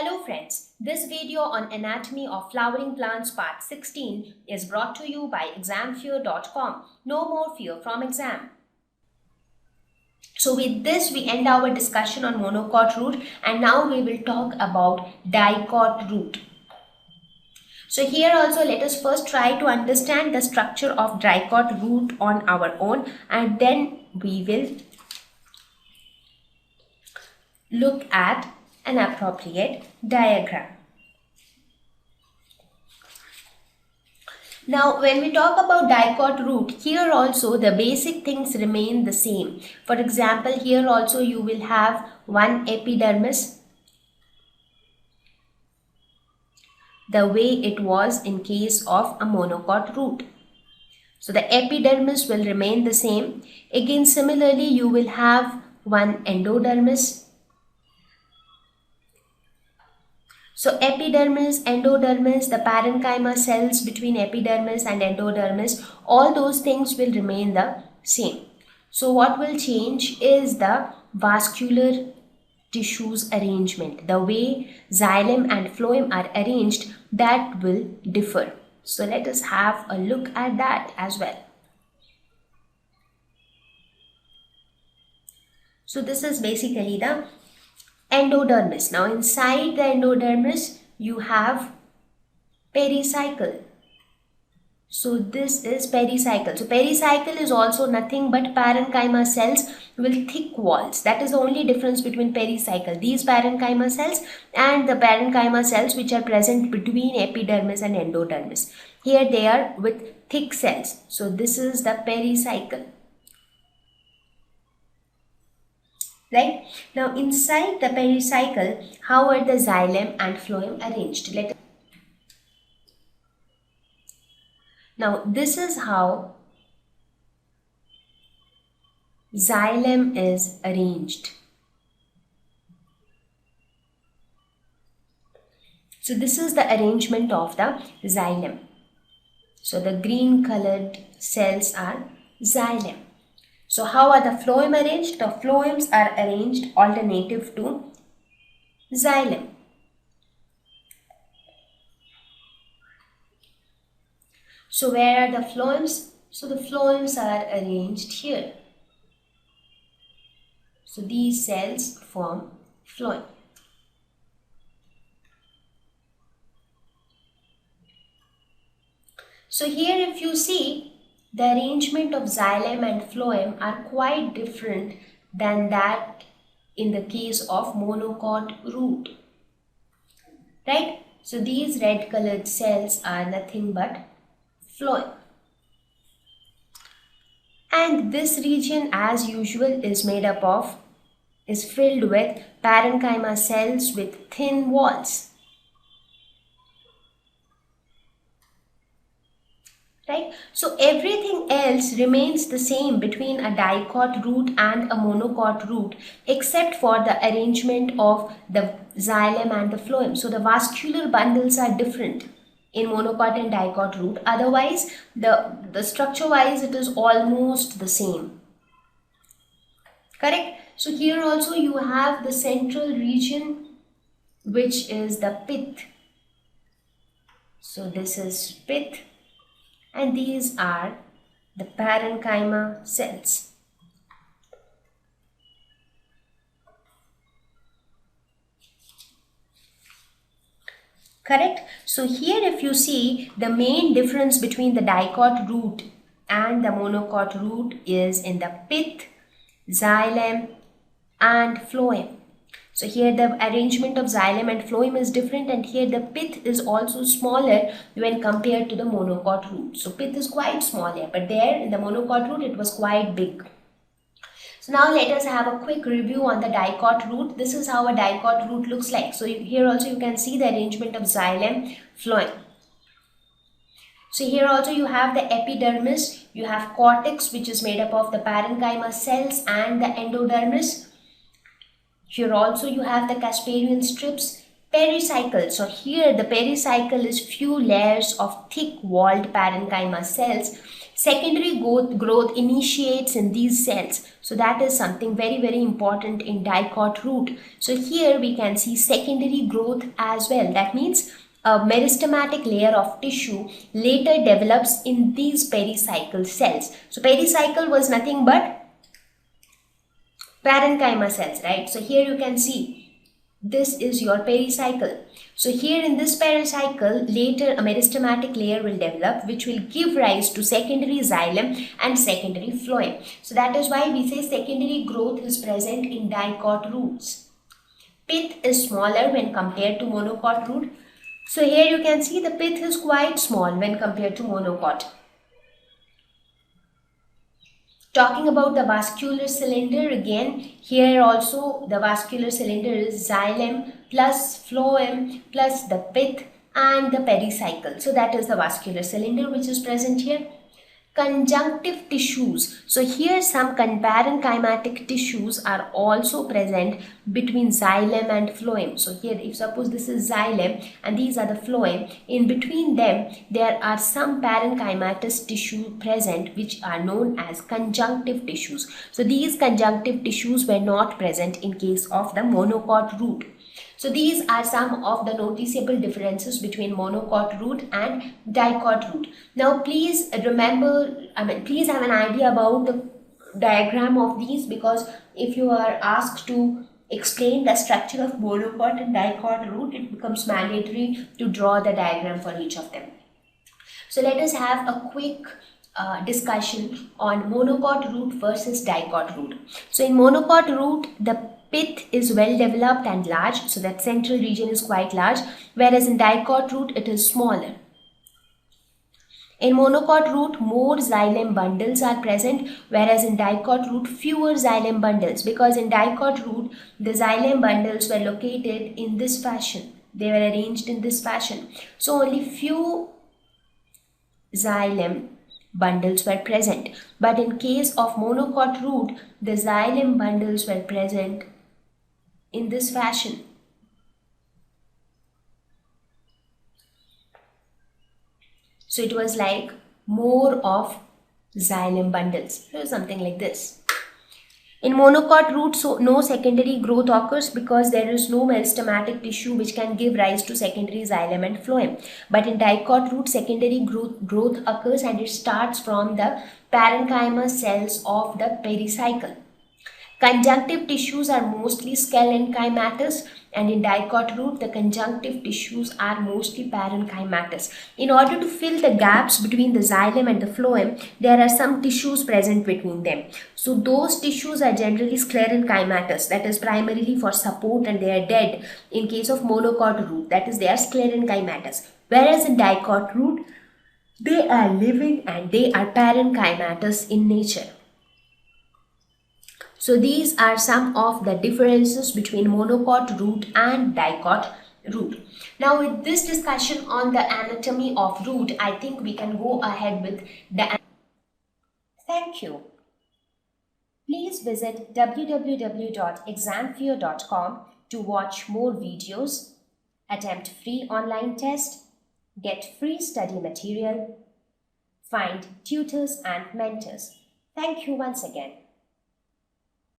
Hello friends, this video on anatomy of flowering plants part 16 is brought to you by examfear.com. No more fear from exam. So with this we end our discussion on monocot root and now we will talk about dicot root. So here also let us first try to understand the structure of dicot root on our own and then we will look at an appropriate diagram. Now when we talk about dicot root, here also the basic things remain the same. For example, here also you will have one epidermis, the way it was in case of a monocot root. So the epidermis will remain the same. Again similarly you will have one endodermis. So epidermis, endodermis, the parenchyma cells between epidermis and endodermis, all those things will remain the same. So what will change is the vascular tissues arrangement. The way xylem and phloem are arranged, that will differ. So let us have a look at that as well. So this is basically the endodermis. Now inside the endodermis you have pericycle. So this is pericycle. So pericycle is also nothing but parenchyma cells with thick walls. That is the only difference between pericycle. These parenchyma cells and the parenchyma cells which are present between epidermis and endodermis. Here they are with thick cells. So this is the pericycle. Right? Now inside the pericycle, how are the xylem and phloem arranged? Now this is how xylem is arranged. So this is the arrangement of the xylem. So the green colored cells are xylem. So how are the phloem arranged? The phloems are arranged alternative to xylem. So where are the phloems? So the phloems are arranged here. So these cells form phloem. So here if you see, the arrangement of xylem and phloem are quite different than that in the case of monocot root. Right? So these red colored cells are nothing but phloem. And this region as usual is filled with parenchyma cells with thin walls. Right? So everything else remains the same between a dicot root and a monocot root except for the arrangement of the xylem and the phloem. So the vascular bundles are different in monocot and dicot root. Otherwise, the structure wise it is almost the same. Correct? So here also you have the central region which is the pith. So this is pith. And these are the parenchyma cells. Correct? So here if you see, the main difference between the dicot root and the monocot root is in the pith, xylem and phloem. So here the arrangement of xylem and phloem is different and here the pith is also smaller when compared to the monocot root. So pith is quite small here, but there in the monocot root it was quite big. So now let us have a quick review on the dicot root. This is how a dicot root looks like. So here also you can see the arrangement of xylem, phloem. So here also you have the epidermis, you have cortex which is made up of the parenchyma cells and the endodermis. Here also you have the Casparian strips, pericycle. So here the pericycle is few layers of thick walled parenchyma cells Secondary growth initiates in these cells. So that is something very, very important in dicot root. So here we can see secondary growth as well. That means a meristematic layer of tissue later develops in these pericycle cells. So pericycle was nothing but parenchyma cells, right? So here you can see this is your pericycle. So here in this pericycle, later a meristematic layer will develop which will give rise to secondary xylem and secondary phloem. So that is why we say secondary growth is present in dicot roots. Pith is smaller when compared to monocot root. So here you can see the pith is quite small when compared to monocot. Talking about the vascular cylinder, again here also the vascular cylinder is xylem plus phloem plus the pith and the pericycle. So that is the vascular cylinder which is present here. Conjunctive tissues. So here some parenchymatic tissues are also present between xylem and phloem. So here if suppose this is xylem and these are the phloem, in between them there are some parenchymatous tissue present which are known as conjunctive tissues. So these conjunctive tissues were not present in case of the monocot root. So these are some of the noticeable differences between monocot root and dicot root. Now please remember, please have an idea about the diagram of these, because if you are asked to explain the structure of monocot and dicot root, it becomes mandatory to draw the diagram for each of them. So let us have a quick discussion on monocot root versus dicot root. So in monocot root, the pith is well developed and large, so that central region is quite large, whereas in dicot root it is smaller. In monocot root, more xylem bundles are present, whereas in dicot root fewer xylem bundles, because in dicot root the xylem bundles were located in this fashion. They were arranged in this fashion. So only few xylem bundles were present. But in case of monocot root, the xylem bundles were present in this fashion. So it was like more of xylem bundles. So something like this. In monocot root, so no secondary growth occurs because there is no meristematic tissue which can give rise to secondary xylem and phloem. But in dicot root, secondary growth occurs and it starts from the parenchyma cells of the pericycle. Conjunctive tissues are mostly scalenchymatous, and in dicot root, the conjunctive tissues are mostly parenchymatous. In order to fill the gaps between the xylem and the phloem, there are some tissues present between them. So those tissues are generally sclerenchymatous, that is primarily for support, and they are dead in case of monocot root, that is they are sclerenchymatous. Whereas in dicot root, they are living and they are parenchymatous in nature. So these are some of the differences between monocot root and dicot root. Now with this discussion on the anatomy of root, I think we can go ahead with the... Thank you. Please visit www.examfear.com to watch more videos, attempt free online test, get free study material, find tutors and mentors. Thank you once again.